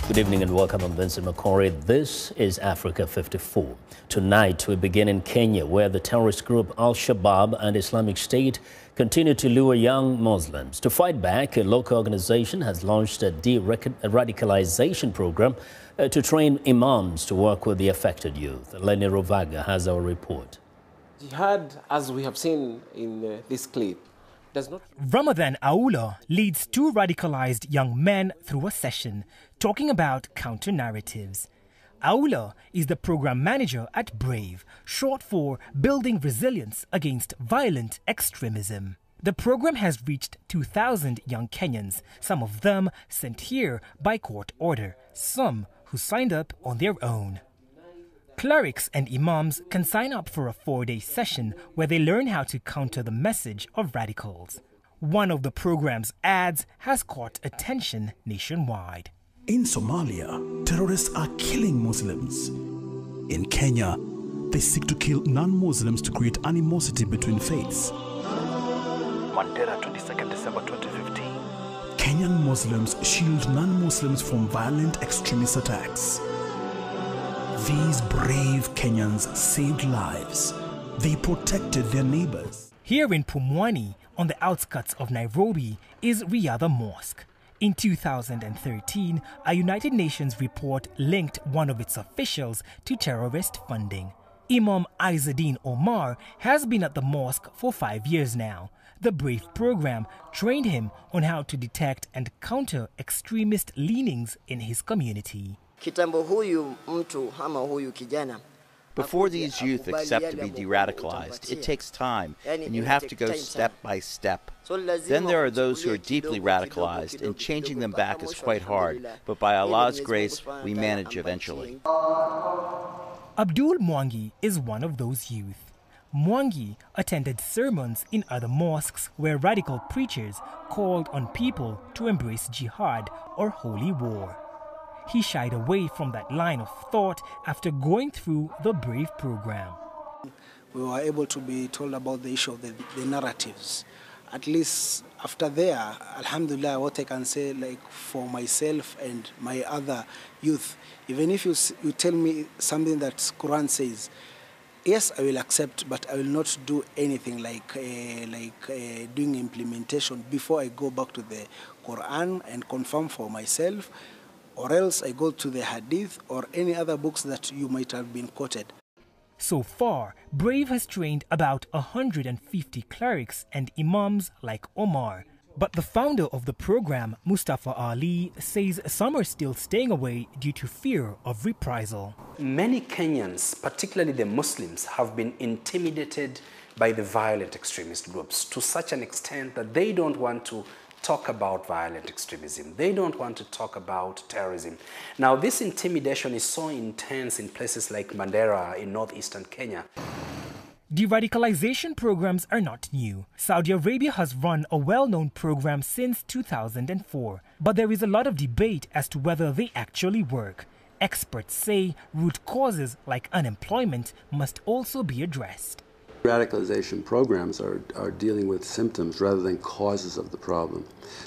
Good evening and welcome. I'm Vincent McCory. This is Africa 54. Tonight we begin in Kenya, where the terrorist group Al-Shabaab and Islamic State continue to lure young Muslims. To fight back, a local organization has launched a de-radicalization program to train imams to work with the affected youth. Lenny Rovaga has our report. Jihad, as we have seen in this clip, does not... Ramadan Aula leads two radicalized young men through a session talking about counter-narratives. Aula is the program manager at BRAVE, short for Building Resilience Against Violent Extremism. The program has reached 2,000 young Kenyans, some of them sent here by court order, some who signed up on their own. Clerics and imams can sign up for a 4-day session where they learn how to counter the message of radicals. One of the program's ads has caught attention nationwide. In Somalia, terrorists are killing Muslims. In Kenya, they seek to kill non-Muslims to create animosity between faiths. Mandela, 22nd December 2015. Kenyan Muslims shield non-Muslims from violent extremist attacks. These brave Kenyans saved lives. They protected their neighbors. Here in Pumwani, on the outskirts of Nairobi, is Riyadh Mosque. In 2013, a United Nations report linked one of its officials to terrorist funding. Imam Izzeddin Omar has been at the mosque for 5 years now. The BRAVE program trained him on how to detect and counter extremist leanings in his community. Before these youth accept to be de-radicalized, it takes time, and you have to go step by step. Then there are those who are deeply radicalized, and changing them back is quite hard, but by Allah's grace, we manage eventually. Abdul Mwangi is one of those youth. Mwangi attended sermons in other mosques where radical preachers called on people to embrace jihad or holy war. He shied away from that line of thought after going through the BRAVE program. We were able to be told about the issue of the narratives. At least after there, alhamdulillah, what I can say, like for myself and my other youth, even if you tell me something that Quran says, yes, I will accept, but I will not do anything like doing implementation before I go back to the Quran and confirm for myself, or else I go to the Hadith or any other books that you might have been quoted. So far, BRAVE has trained about 150 clerics and imams like Omar. But the founder of the program, Mustafa Ali, says some are still staying away due to fear of reprisal. Many Kenyans, particularly the Muslims, have been intimidated by the violent extremist groups to such an extent that they don't want to talk about violent extremism. They don't want to talk about terrorism. Now, this intimidation is so intense in places like Mandera in northeastern Kenya. De-radicalization programs are not new. Saudi Arabia has run a well-known program since 2004, but there is a lot of debate as to whether they actually work. Experts say root causes like unemployment must also be addressed. Radicalization programs are dealing with symptoms rather than causes of the problem.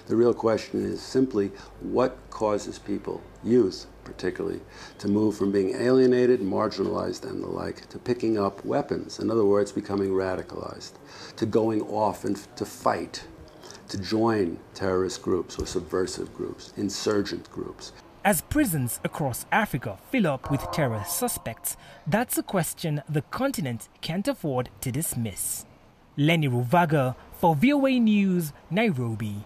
The real question is simply what causes people, youth particularly, to move from being alienated, marginalized and the like, to picking up weapons, in other words, becoming radicalized, to going off and to fight, to join terrorist groups or subversive groups, insurgent groups. As prisons across Africa fill up with terror suspects, that's a question the continent can't afford to dismiss. Lenny Rovaga for VOA News, Nairobi.